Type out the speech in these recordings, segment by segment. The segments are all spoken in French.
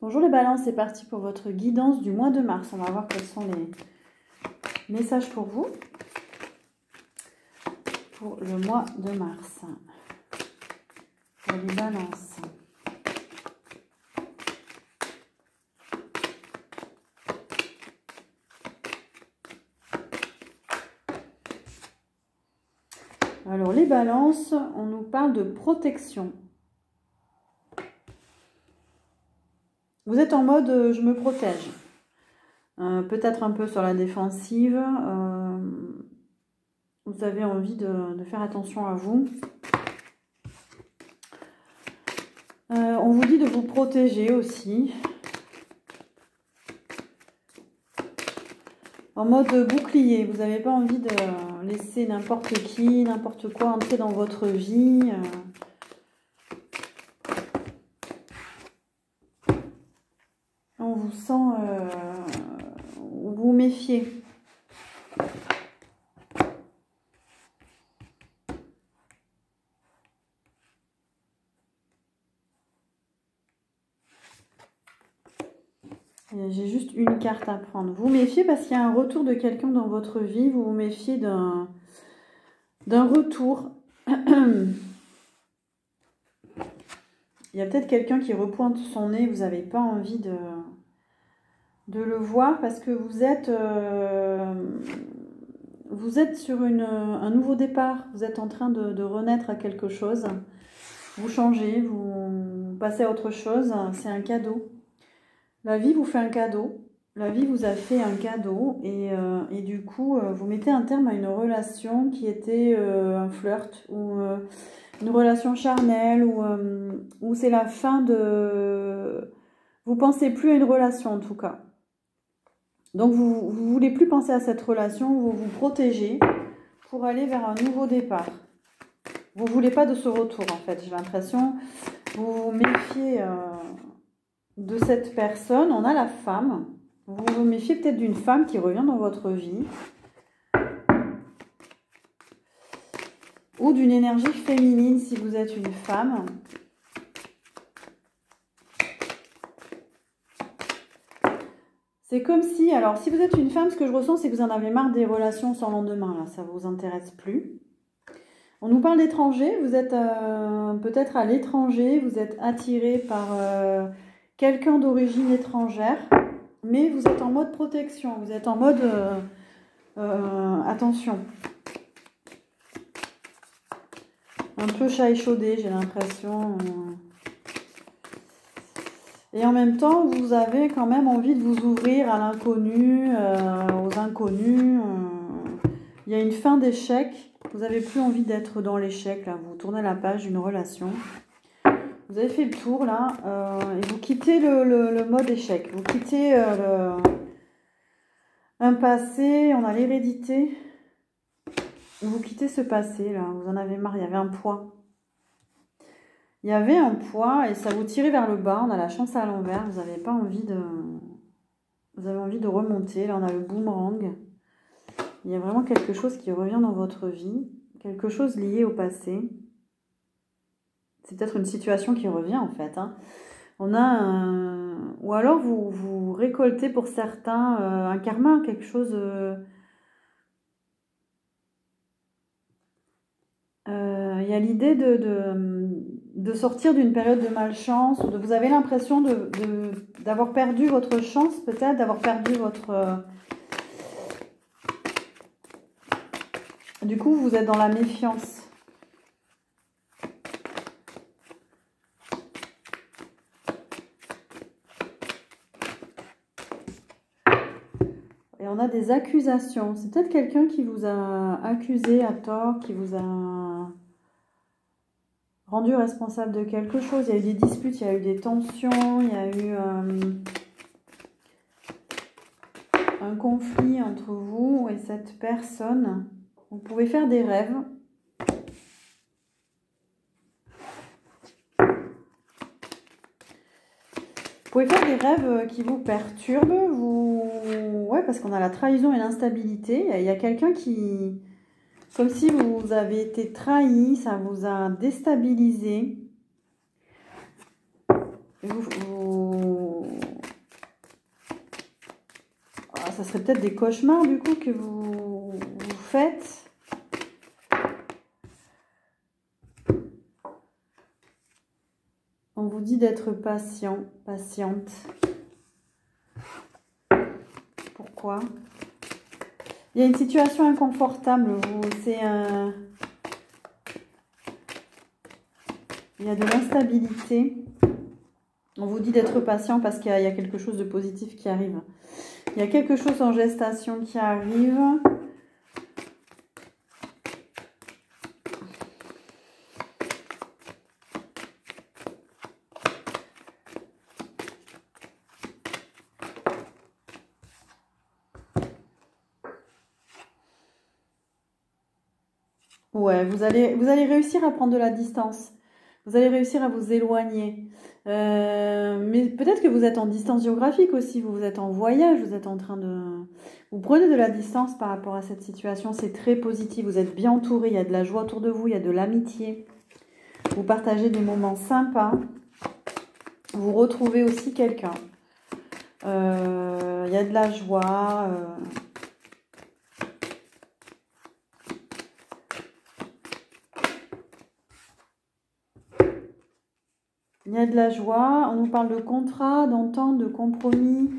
Bonjour les balances, c'est parti pour votre guidance du mois de mars. On va voir quels sont les messages pour vous pour le mois de mars. Pour les balances. Alors les balances, on nous parle de protection. Vous êtes en mode je me protège. Peut-être un peu sur la défensive. Vous avez envie de faire attention à vous. On vous dit de vous protéger aussi. En mode bouclier, vous n'avez pas envie de laisser n'importe qui, n'importe quoi entrer dans votre vie. On vous sent, vous vous méfiez. J'ai juste une carte à prendre. Vous vous méfiez parce qu'il y a un retour de quelqu'un dans votre vie. Vous vous méfiez d'un retour. Il y a peut-être quelqu'un qui repointe son nez. Vous n'avez pas envie de le voir parce que vous êtes sur un nouveau départ. Vous êtes en train de renaître à quelque chose. Vous changez, vous passez à autre chose. C'est un cadeau. La vie vous fait un cadeau, la vie vous a fait un cadeau et du coup vous mettez un terme à une relation qui était un flirt ou une relation charnelle ou c'est la fin de... Vous pensez plus à une relation en tout cas. Donc vous ne voulez plus penser à cette relation, vous vous protégez pour aller vers un nouveau départ. Vous ne voulez pas de ce retour en fait, j'ai l'impression. Vous vous méfiez... de cette personne, on a la femme. Vous vous méfiez peut-être d'une femme qui revient dans votre vie. Ou d'une énergie féminine si vous êtes une femme. C'est comme si, alors si vous êtes une femme, ce que je ressens c'est que vous en avez marre des relations sans lendemain. Là, ça ne vous intéresse plus. On nous parle d'étranger, vous êtes peut-être à l'étranger, vous êtes attiré par... quelqu'un d'origine étrangère, mais vous êtes en mode protection, vous êtes en mode attention. Un peu chat échaudé, j'ai l'impression. Et en même temps, vous avez quand même envie de vous ouvrir à l'inconnu, aux inconnus. Il y a une fin d'échec. Vous n'avez plus envie d'être dans l'échec, là. Vous tournez la page d'une relation. Vous avez fait le tour là et vous quittez le mode échec. Vous quittez un passé, on a l'hérédité. Vous quittez ce passé là, vous en avez marre, il y avait un poids. Il y avait un poids et ça vous tirait vers le bas, on a la chance à l'envers, vous n'avez pas envie de... Vous avez envie de remonter, là on a le boomerang. Il y a vraiment quelque chose qui revient dans votre vie, quelque chose lié au passé. C'est peut-être une situation qui revient en fait. Hein. On a un... Ou alors vous récoltez pour certains un karma, quelque chose... Il y a l'idée de sortir d'une période de malchance. Vous avez l'impression d'avoir perdu votre chance peut-être, d'avoir perdu votre... Du coup, vous êtes dans la méfiance. Et on a des accusations. C'est peut-être quelqu'un qui vous a accusé à tort, qui vous a rendu responsable de quelque chose. Il y a eu des disputes, il y a eu des tensions, il y a eu un conflit entre vous et cette personne. Vous pouvez faire des rêves. Vous pouvez faire des rêves qui vous perturbent, ouais, parce qu'on a la trahison et l'instabilité. Il y a quelqu'un qui, comme si vous avez été trahi, ça vous a déstabilisé. ça serait peut-être des cauchemars du coup que vous faites. On vous dit d'être patient, patiente. Pourquoi? Il y a une situation inconfortable. Il y a de l'instabilité. On vous dit d'être patient parce qu'il y a quelque chose de positif qui arrive. Il y a quelque chose en gestation qui arrive. Ouais, vous allez réussir à prendre de la distance. Vous allez réussir à vous éloigner. Mais peut-être que vous êtes en distance géographique aussi. Vous êtes en voyage. Vous êtes en train de... Vous prenez de la distance par rapport à cette situation. C'est très positif. Vous êtes bien entouré. Il y a de la joie autour de vous. Il y a de l'amitié. Vous partagez des moments sympas. Vous retrouvez aussi quelqu'un. Il y a de la joie. Il y a de la joie. On nous parle de contrat, d'entente, de compromis.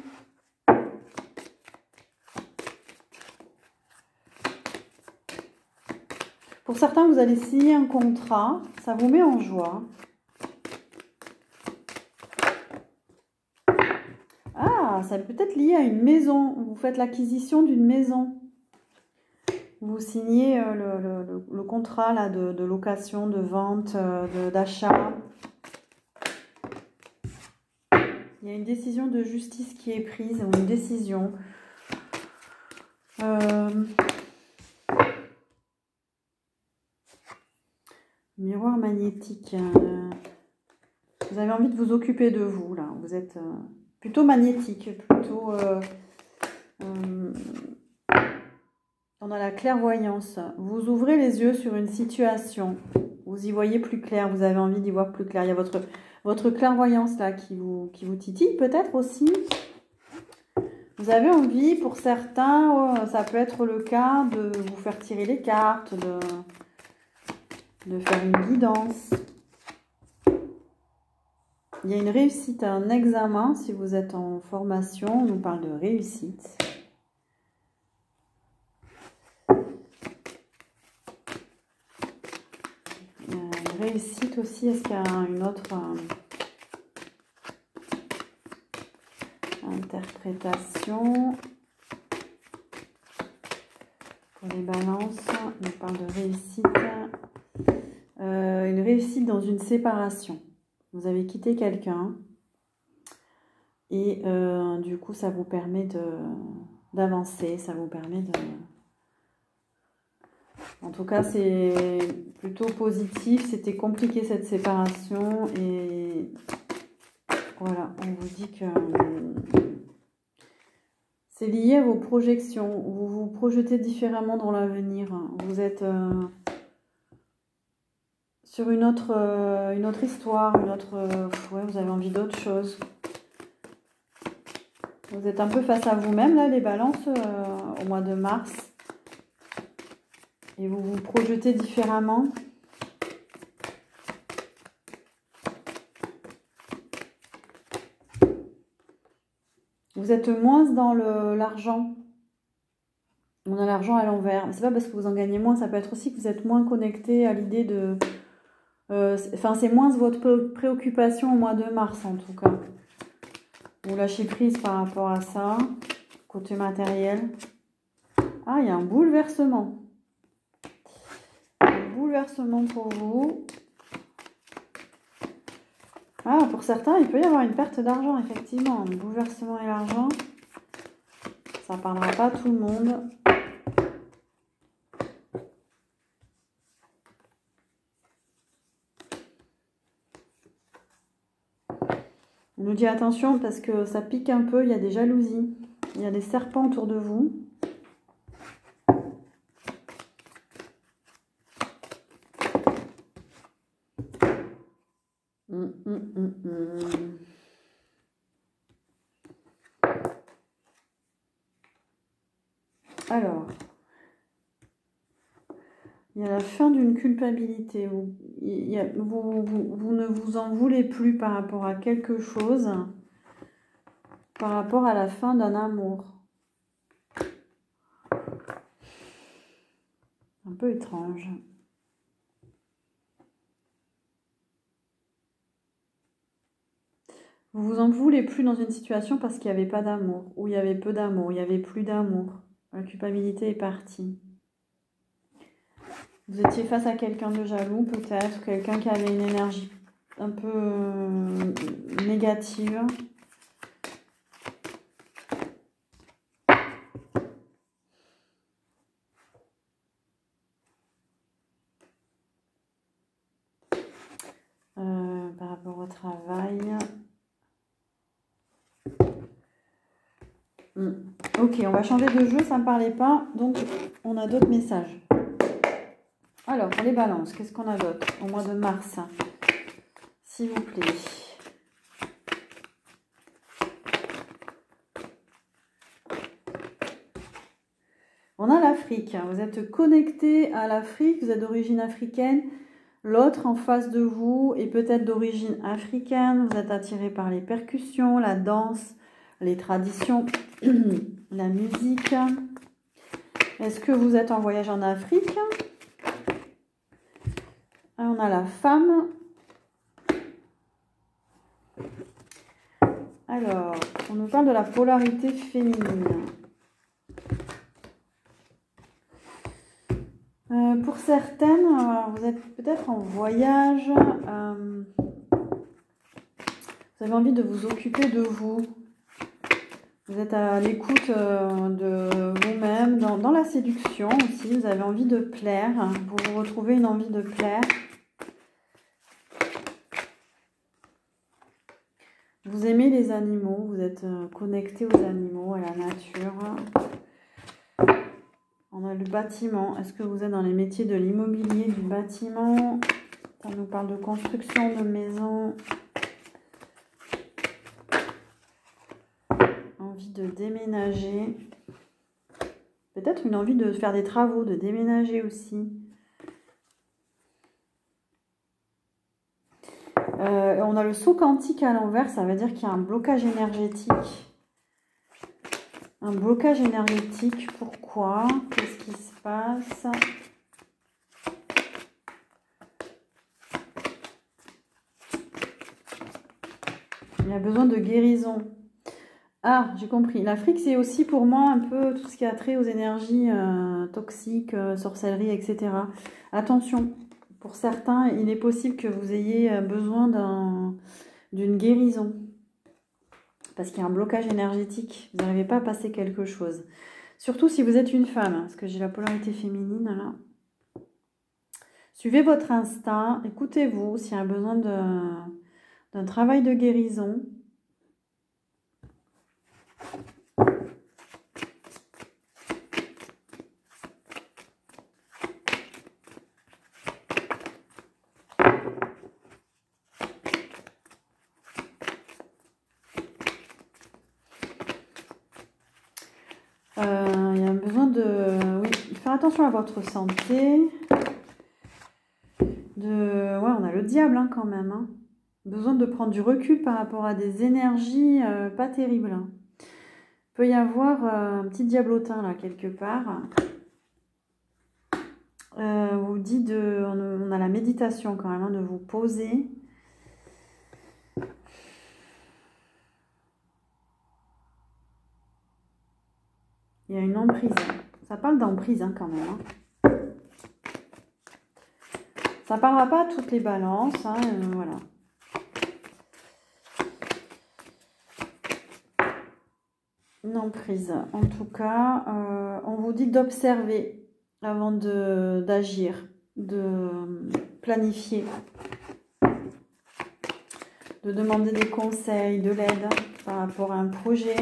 Pour certains, vous allez signer un contrat. Ça vous met en joie. Ah, ça peut être lié à une maison. Vous faites l'acquisition d'une maison. Vous signez le contrat là, de location, de vente, d'achat. Il y a une décision de justice qui est prise, ou une décision. Miroir magnétique. Vous avez envie de vous occuper de vous, là. Vous êtes plutôt magnétique, plutôt... on a la clairvoyance. Vous ouvrez les yeux sur une situation. Vous y voyez plus clair. Vous avez envie d'y voir plus clair. Il y a votre clairvoyance là qui vous titille peut-être aussi. Vous avez envie, pour certains, ça peut être le cas de vous faire tirer les cartes, de faire une guidance. Il y a une réussite à un examen. Si vous êtes en formation, on nous parle de réussite. Réussite aussi, est-ce qu'il y a une autre interprétation pour les balances? On parle de réussite. Une réussite dans une séparation. Vous avez quitté quelqu'un et du coup ça vous permet d'avancer, ça vous permet de... En tout cas, c'est plutôt positif. C'était compliqué cette séparation et voilà, on vous dit que c'est lié à vos projections. Vous vous projetez différemment dans l'avenir. Vous êtes sur une autre histoire, ouais, vous avez envie d'autre chose. Vous êtes un peu face à vous-même, là, les balances, au mois de mars. Et vous vous projetez différemment. Vous êtes moins dans l'argent. On a l'argent à l'envers. C'est pas parce que vous en gagnez moins, ça peut être aussi que vous êtes moins connecté à l'idée de... Enfin, c'est moins votre préoccupation au mois de mars, en tout cas. Vous lâchez prise par rapport à ça, côté matériel. Ah, il y a un bouleversement. Un bouleversement pour vous. Ah, pour certains, il peut y avoir une perte d'argent, effectivement. Le bouleversement et l'argent, ça ne parlera pas à tout le monde. On nous dit attention parce que ça pique un peu, il y a des jalousies. Il y a des serpents autour de vous. Alors, il y a la fin d'une culpabilité. Vous ne vous en voulez plus par rapport à quelque chose, par rapport à la fin d'un amour. Un peu étrange. Vous vous en voulez plus dans une situation parce qu'il n'y avait pas d'amour, ou il y avait peu d'amour, il n'y avait plus d'amour. La culpabilité est partie. Vous étiez face à quelqu'un de jaloux, peut-être, quelqu'un qui avait une énergie un peu négative. Par rapport au travail. Ok, on va changer de jeu, ça ne me parlait pas, donc on a d'autres messages. Alors, pour les balances, qu'est-ce qu'on a d'autre au mois de mars? S'il vous plaît. On a l'Afrique, vous êtes connecté à l'Afrique, vous êtes d'origine africaine. L'autre en face de vous est peut-être d'origine africaine, vous êtes attiré par les percussions, la danse, les traditions, la musique. Est-ce que vous êtes en voyage en Afrique? On a la femme. Alors, on nous parle de la polarité féminine. Pour certaines, vous êtes peut-être en voyage. Vous avez envie de vous occuper de vous. Vous êtes à l'écoute de vous-même, dans la séduction aussi. Vous avez envie de plaire. Vous retrouvez une envie de plaire. Vous aimez les animaux. Vous êtes connecté aux animaux, à la nature. On a le bâtiment. Est-ce que vous êtes dans les métiers de l'immobilier, du bâtiment? Ça nous parle de construction de maisons. Envie de déménager. Peut-être une envie de faire des travaux, de déménager aussi. On a le saut quantique à l'envers. Ça veut dire qu'il y a un blocage énergétique. Un blocage énergétique, pourquoi? Qu'est-ce qui se passe? Il y a besoin de guérison. Ah, j'ai compris. L'Afrique, c'est aussi pour moi un peu tout ce qui a trait aux énergies toxiques, sorcellerie, etc. Attention, pour certains, il est possible que vous ayez besoin d'une guérison. Parce qu'il y a un blocage énergétique, vous n'arrivez pas à passer quelque chose. Surtout si vous êtes une femme, parce que j'ai la polarité féminine là. Suivez votre instinct, écoutez-vous s'il y a besoin d'un travail de guérison. Il y a besoin de faire attention à votre santé. Ouais, on a le diable hein, quand même. Hein. Besoin de prendre du recul par rapport à des énergies pas terribles. Hein. Il peut y avoir un petit diablotin là quelque part. Vous dit on a la méditation quand même, hein, de vous poser. Il y a une emprise. Ça parle d'emprise hein, quand même. Hein. Ça ne parlera pas à toutes les balances. Hein, voilà. Une emprise. En tout cas, on vous dit d'observer avant d'agir, de planifier, de demander des conseils, de l'aide par rapport à un projet.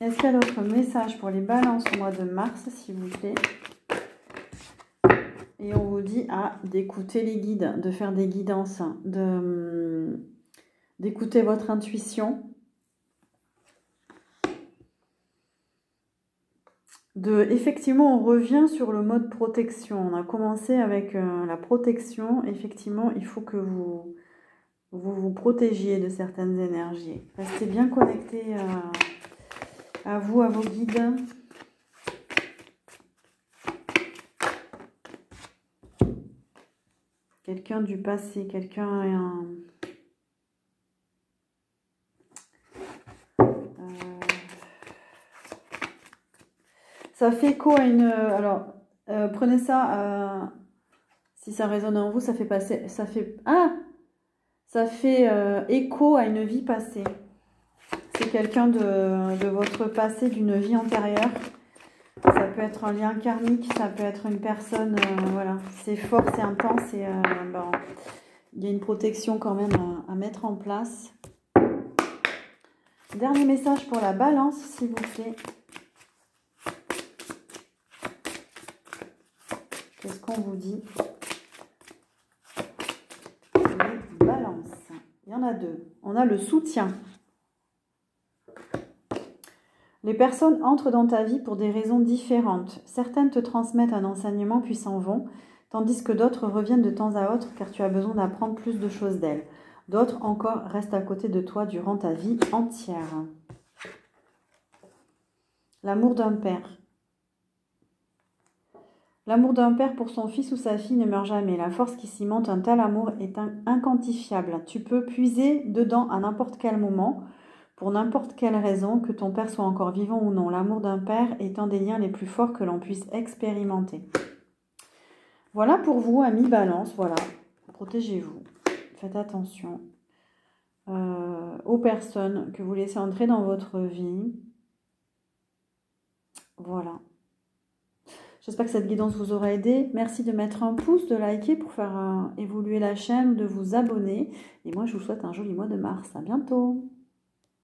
Est-ce qu'il y a d'autres messages pour les balances au mois de mars, s'il vous plaît? Et on vous dit d'écouter les guides, de faire des guidances, d'écouter votre intuition, effectivement, on revient sur le mode protection. On a commencé avec la protection. Effectivement, il faut que vous protégiez de certaines énergies. Restez bien connectés à vous, à vos guides. Quelqu'un du passé, quelqu'un... Ça fait écho à une... Alors, prenez ça, si ça résonne en vous, ça fait passer... Ça fait écho à une vie passée. C'est quelqu'un de votre passé, d'une vie antérieure. Ça peut être un lien karmique, ça peut être une personne... voilà, c'est fort, c'est intense et bon, il y a une protection quand même à mettre en place. Dernier message pour la balance, s'il vous plaît. Qu'est-ce qu'on vous dit? Les balances. Il y en a deux. On a le soutien. Les personnes entrent dans ta vie pour des raisons différentes. Certaines te transmettent un enseignement puis s'en vont, tandis que d'autres reviennent de temps à autre car tu as besoin d'apprendre plus de choses d'elles. D'autres encore restent à côté de toi durant ta vie entière. L'amour d'un père. L'amour d'un père pour son fils ou sa fille ne meurt jamais. La force qui cimente un tel amour est inquantifiable. Tu peux puiser dedans à n'importe quel moment, pour n'importe quelle raison, que ton père soit encore vivant ou non. L'amour d'un père est un des liens les plus forts que l'on puisse expérimenter. Voilà pour vous, amis Balance. Voilà, protégez-vous. Faites attention aux personnes que vous laissez entrer dans votre vie. Voilà. J'espère que cette guidance vous aura aidé. Merci de mettre un pouce, de liker pour faire évoluer la chaîne, de vous abonner. Et moi, je vous souhaite un joli mois de mars. À bientôt.